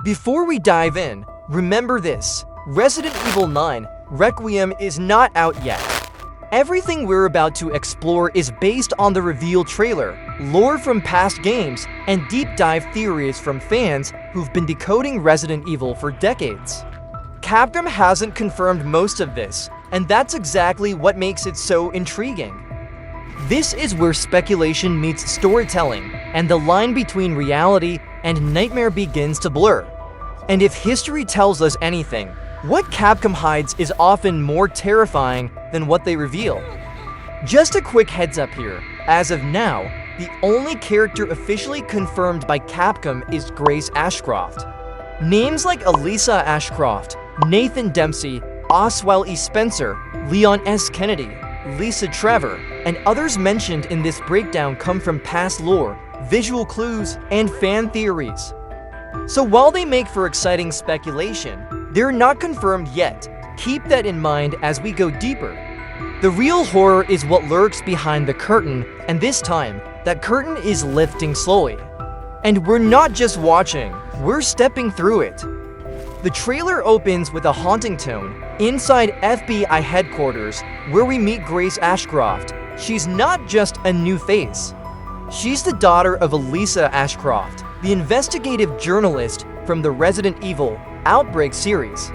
Before we dive in, remember this: Resident Evil 9 Requiem is not out yet. Everything we're about to explore is based on the reveal trailer, lore from past games, and deep dive theories from fans who've been decoding Resident Evil for decades. Capcom hasn't confirmed most of this, and that's exactly what makes it so intriguing. This is where speculation meets storytelling, and the line between reality and nightmare begins to blur. And if history tells us anything, what Capcom hides is often more terrifying than what they reveal. Just a quick heads up here, as of now, the only character officially confirmed by Capcom is Grace Ashcroft. Names like Alyssa Ashcroft, Nathan Dempsey, Oswell Spencer, Leon S. Kennedy, Lisa Trevor, and others mentioned in this breakdown come from past lore, visual clues, and fan theories. So while they make for exciting speculation, they're not confirmed yet. Keep that in mind as we go deeper. The real horror is what lurks behind the curtain, and this time, that curtain is lifting slowly. And we're not just watching, we're stepping through it. The trailer opens with a haunting tone inside FBI headquarters, where we meet Grace Ashcroft. She's not just a new face. She's the daughter of Alyssa Ashcroft, the investigative journalist from the Resident Evil Outbreak series.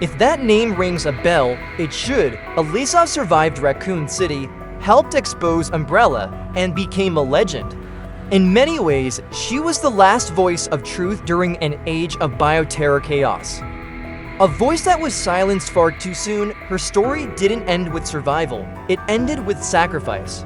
If that name rings a bell, it should. Alyssa survived Raccoon City, helped expose Umbrella, and became a legend. In many ways, she was the last voice of truth during an age of bioterror chaos. A voice that was silenced far too soon, her story didn't end with survival, it ended with sacrifice.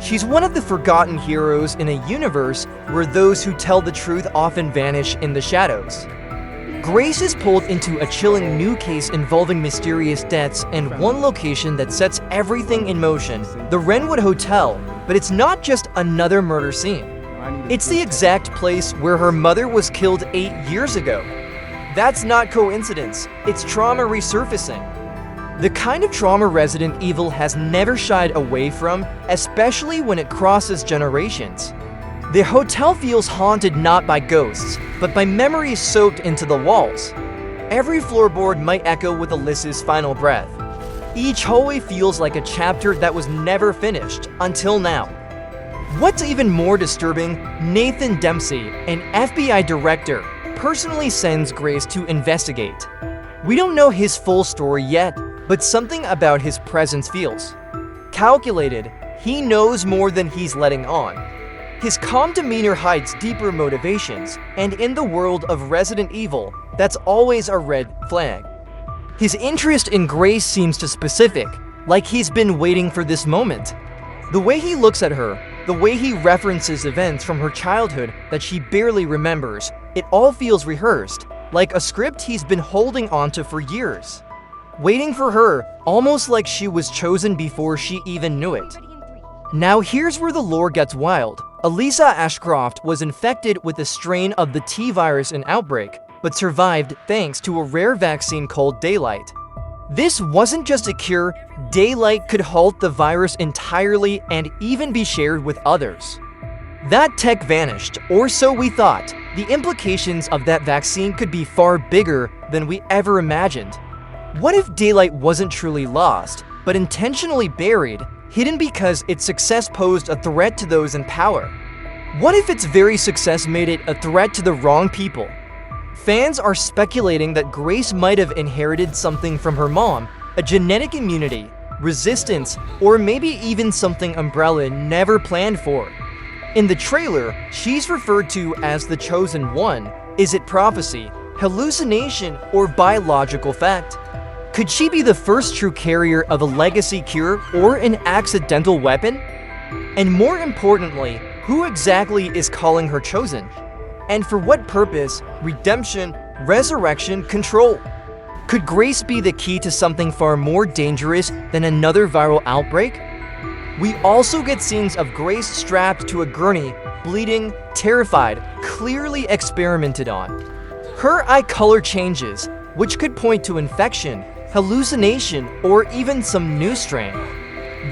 She's one of the forgotten heroes in a universe where those who tell the truth often vanish in the shadows. Grace is pulled into a chilling new case involving mysterious deaths and one location that sets everything in motion, the Renwood Hotel. But it's not just another murder scene. It's the exact place where her mother was killed 8 years ago. That's not coincidence, it's trauma resurfacing. The kind of trauma Resident Evil has never shied away from, especially when it crosses generations. The hotel feels haunted not by ghosts, but by memories soaked into the walls. Every floorboard might echo with Alyssa's final breath. Each hallway feels like a chapter that was never finished, until now. What's even more disturbing, Nathan Dempsey, an FBI director, personally sends Grace to investigate. We don't know his full story yet, but something about his presence feels calculated. He knows more than he's letting on. His calm demeanor hides deeper motivations, and in the world of Resident Evil, that's always a red flag. His interest in Grace seems too specific, like he's been waiting for this moment. The way he looks at her, the way he references events from her childhood that she barely remembers, it all feels rehearsed, like a script he's been holding onto for years. Waiting for her, almost like she was chosen before she even knew it. Now here's where the lore gets wild. Alyssa Ashcroft was infected with a strain of the T virus in Outbreak, but survived thanks to a rare vaccine called Daylight. This wasn't just a cure, Daylight could halt the virus entirely and even be shared with others. That tech vanished, or so we thought. The implications of that vaccine could be far bigger than we ever imagined. What if Daylight wasn't truly lost, but intentionally buried, hidden because its success posed a threat to those in power? What if its very success made it a threat to the wrong people? Fans are speculating that Grace might have inherited something from her mom, a genetic immunity, resistance, or maybe even something Umbrella never planned for. In the trailer, she's referred to as the Chosen One. Is it prophecy, hallucination, or biological fact? Could she be the first true carrier of a legacy cure or an accidental weapon? And more importantly, who exactly is calling her chosen? And for what purpose? Redemption, resurrection, control? Could Grace be the key to something far more dangerous than another viral outbreak? We also get scenes of Grace strapped to a gurney, bleeding, terrified, clearly experimented on. Her eye color changes, which could point to infection, hallucination, or even some new strain.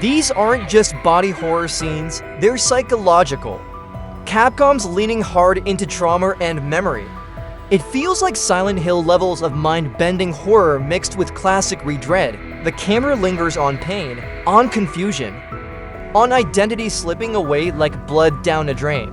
These aren't just body horror scenes, they're psychological. Capcom's leaning hard into trauma and memory. It feels like Silent Hill levels of mind-bending horror mixed with classic re-dread. The camera lingers on pain, on confusion, on identity slipping away like blood down a drain.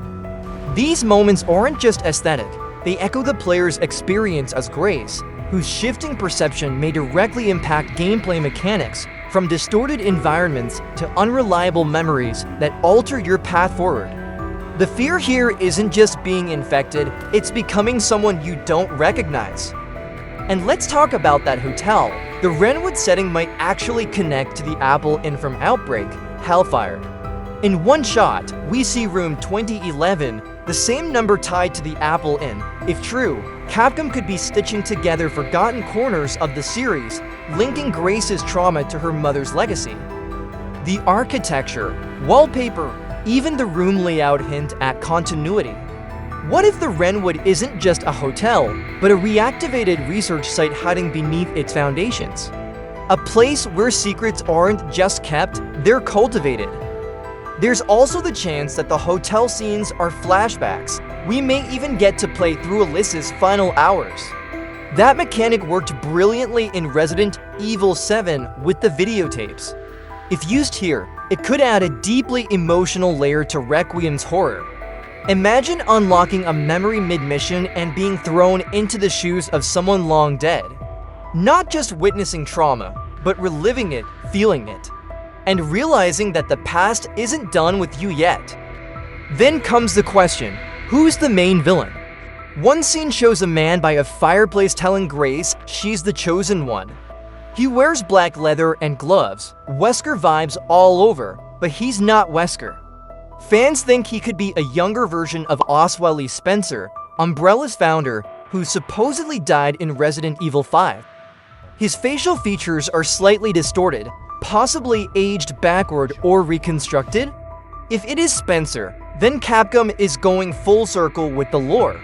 These moments aren't just aesthetic, they echo the player's experience as Grace, whose shifting perception may directly impact gameplay mechanics, from distorted environments to unreliable memories that alter your path forward. The fear here isn't just being infected, it's becoming someone you don't recognize. And let's talk about that hotel. The Renwood setting might actually connect to the Apple Inn from Outbreak, Hellfire. In one shot, we see room 2011, the same number tied to the Apple Inn. If true, Capcom could be stitching together forgotten corners of the series, linking Grace's trauma to her mother's legacy. The architecture, wallpaper, even the room layout hint at continuity. What if the Renwood isn't just a hotel, but a reactivated research site hiding beneath its foundations? A place where secrets aren't just kept, they're cultivated. There's also the chance that the hotel scenes are flashbacks. We may even get to play through Alyssa's final hours. That mechanic worked brilliantly in Resident Evil 7 with the videotapes. If used here, it could add a deeply emotional layer to Requiem's horror. Imagine unlocking a memory mid-mission and being thrown into the shoes of someone long dead. Not just witnessing trauma, but reliving it, feeling it, and realizing that the past isn't done with you yet. Then comes the question, who's the main villain? One scene shows a man by a fireplace telling Grace she's the chosen one. He wears black leather and gloves, Wesker vibes all over, but he's not Wesker. Fans think he could be a younger version of Oswell Spencer, Umbrella's founder, who supposedly died in Resident Evil 5. His facial features are slightly distorted, possibly aged backward or reconstructed. If it is Spencer, then Capcom is going full circle with the lore.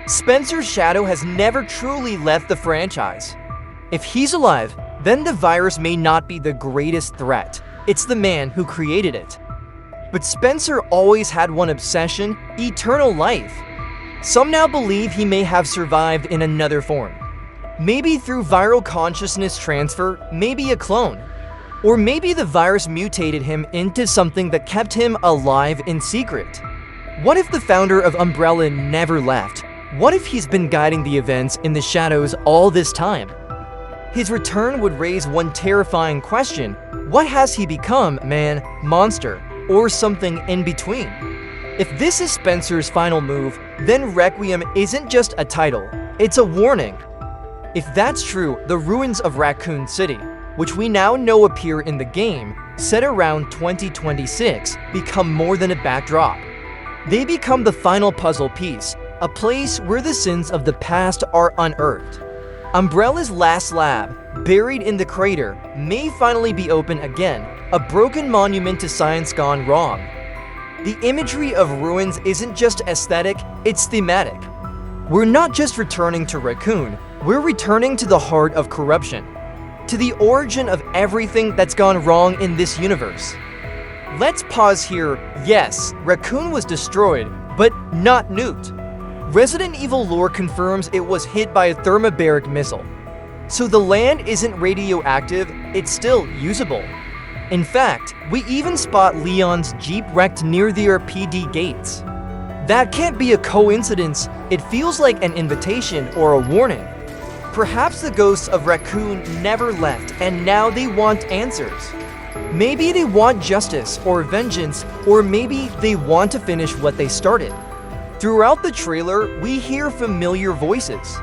Spencer's shadow has never truly left the franchise. If he's alive, then the virus may not be the greatest threat. It's the man who created it. But Spencer always had one obsession: eternal life. Some now believe he may have survived in another form. Maybe through viral consciousness transfer, maybe a clone. Or maybe the virus mutated him into something that kept him alive in secret. What if the founder of Umbrella never left? What if he's been guiding the events in the shadows all this time? His return would raise one terrifying question: what has he become, man, monster, or something in between? If this is Spencer's final move, then Requiem isn't just a title, it's a warning. If that's true, the ruins of Raccoon City, which we now know appear in the game, set around 2026, become more than a backdrop. They become the final puzzle piece, a place where the sins of the past are unearthed. Umbrella's last lab, buried in the crater, may finally be open again, a broken monument to science gone wrong. The imagery of ruins isn't just aesthetic, it's thematic. We're not just returning to Raccoon, we're returning to the heart of corruption, to the origin of everything that's gone wrong in this universe. Let's pause here. Yes, Raccoon was destroyed, but not nuked. Resident Evil lore confirms it was hit by a thermobaric missile. So the land isn't radioactive, it's still usable. In fact, we even spot Leon's Jeep wrecked near the RPD gates. That can't be a coincidence, it feels like an invitation or a warning. Perhaps the ghosts of Raccoon never left and now they want answers. Maybe they want justice or vengeance, or maybe they want to finish what they started. Throughout the trailer, we hear familiar voices.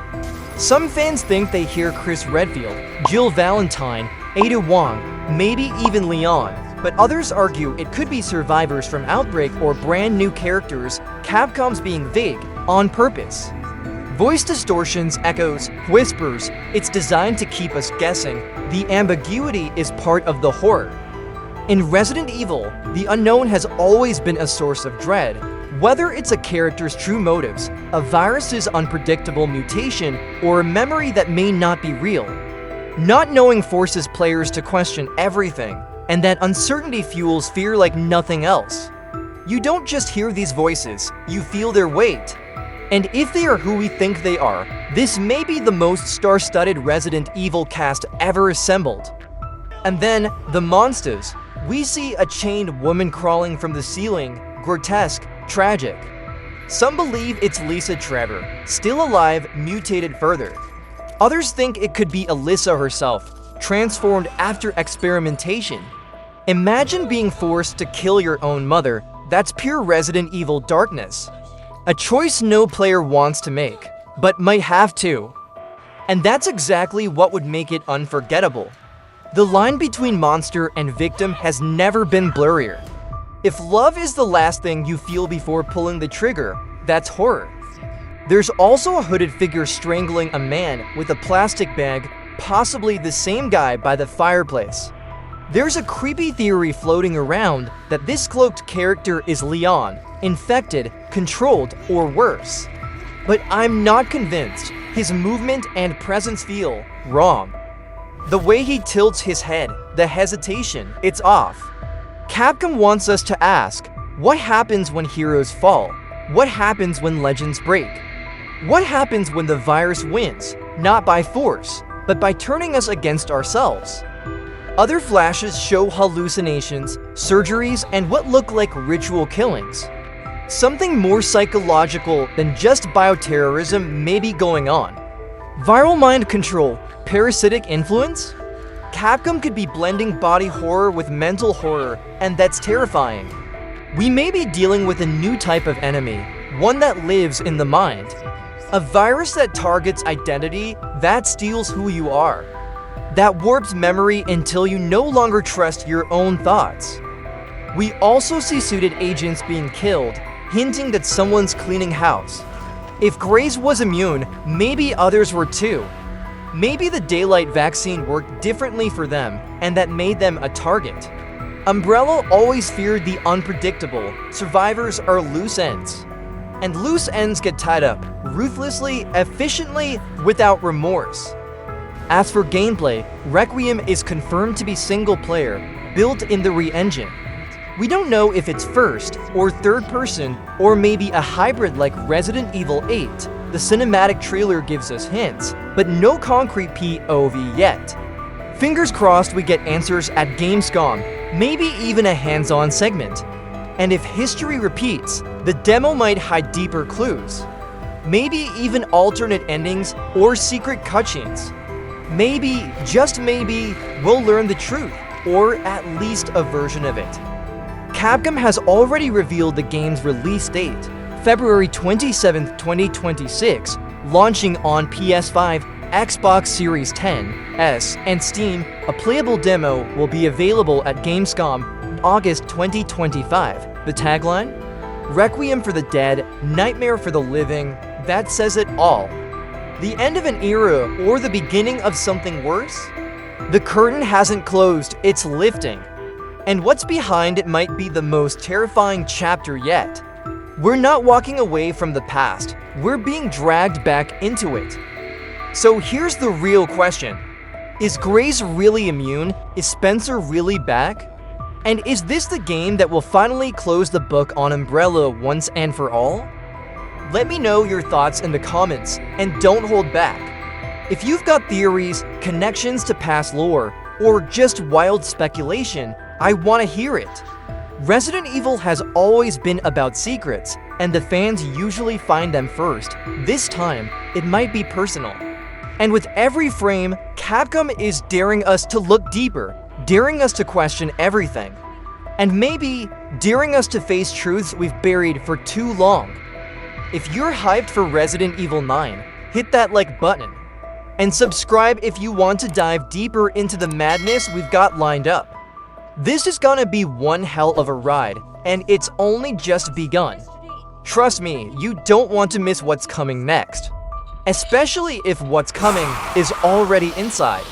Some fans think they hear Chris Redfield, Jill Valentine, Ada Wong, maybe even Leon, but others argue it could be survivors from Outbreak or brand new characters, Capcom's being vague on purpose. Voice distortions, echoes, whispers, it's designed to keep us guessing. The ambiguity is part of the horror. In Resident Evil, the unknown has always been a source of dread. Whether it's a character's true motives, a virus's unpredictable mutation, or a memory that may not be real. Not knowing forces players to question everything, and that uncertainty fuels fear like nothing else. You don't just hear these voices, you feel their weight. And if they are who we think they are, this may be the most star-studded Resident Evil cast ever assembled. And then, the monsters. We see a chained woman crawling from the ceiling, grotesque, tragic. Some believe it's Lisa Trevor, still alive, mutated further. Others think it could be Alyssa herself, transformed after experimentation. Imagine being forced to kill your own mother. That's pure Resident Evil darkness. A choice no player wants to make, but might have to. And that's exactly what would make it unforgettable. The line between monster and victim has never been blurrier. If love is the last thing you feel before pulling the trigger, that's horror. There's also a hooded figure strangling a man with a plastic bag, possibly the same guy by the fireplace. There's a creepy theory floating around that this cloaked character is Leon, infected, controlled, or worse. But I'm not convinced. His movement and presence feel wrong. The way he tilts his head, the hesitation, it's off. Capcom wants us to ask, what happens when heroes fall? What happens when legends break? What happens when the virus wins, not by force, but by turning us against ourselves? Other flashes show hallucinations, surgeries, and what look like ritual killings. Something more psychological than just bioterrorism may be going on. Viral mind control, parasitic influence? Capcom could be blending body horror with mental horror, and that's terrifying. We may be dealing with a new type of enemy, one that lives in the mind. A virus that targets identity, that steals who you are. That warps memory until you no longer trust your own thoughts. We also see suited agents being killed, hinting that someone's cleaning house. If Grace was immune, maybe others were too. Maybe the daylight vaccine worked differently for them, and that made them a target. Umbrella always feared the unpredictable. Survivors are loose ends. And loose ends get tied up, ruthlessly, efficiently, without remorse. As for gameplay, Requiem is confirmed to be single-player, built in the re-engine. We don't know if it's first or third person, or maybe a hybrid like Resident Evil 8. The cinematic trailer gives us hints, but no concrete POV yet. Fingers crossed we get answers at Gamescom, maybe even a hands-on segment. And if history repeats, the demo might hide deeper clues. Maybe even alternate endings or secret cutscenes. Maybe, just maybe, we'll learn the truth, or at least a version of it. Capcom has already revealed the game's release date, February 27, 2026, launching on PS5, Xbox Series X, and Steam. A playable demo will be available at Gamescom August 2025. The tagline? Requiem for the dead, nightmare for the living. That says it all. The end of an era or the beginning of something worse? The curtain hasn't closed, it's lifting. And what's behind it might be the most terrifying chapter yet. We're not walking away from the past, we're being dragged back into it. So here's the real question. Is Grace really immune? Is Spencer really back? And is this the game that will finally close the book on Umbrella once and for all? Let me know your thoughts in the comments, and don't hold back. If you've got theories, connections to past lore, or just wild speculation, I want to hear it. Resident Evil has always been about secrets, and the fans usually find them first. This time, it might be personal. And with every frame, Capcom is daring us to look deeper, daring us to question everything, and maybe daring us to face truths we've buried for too long. If you're hyped for Resident Evil 9, hit that like button, and subscribe if you want to dive deeper into the madness we've got lined up. This is gonna be one hell of a ride, and it's only just begun. Trust me, you don't want to miss what's coming next. Especially if what's coming is already inside.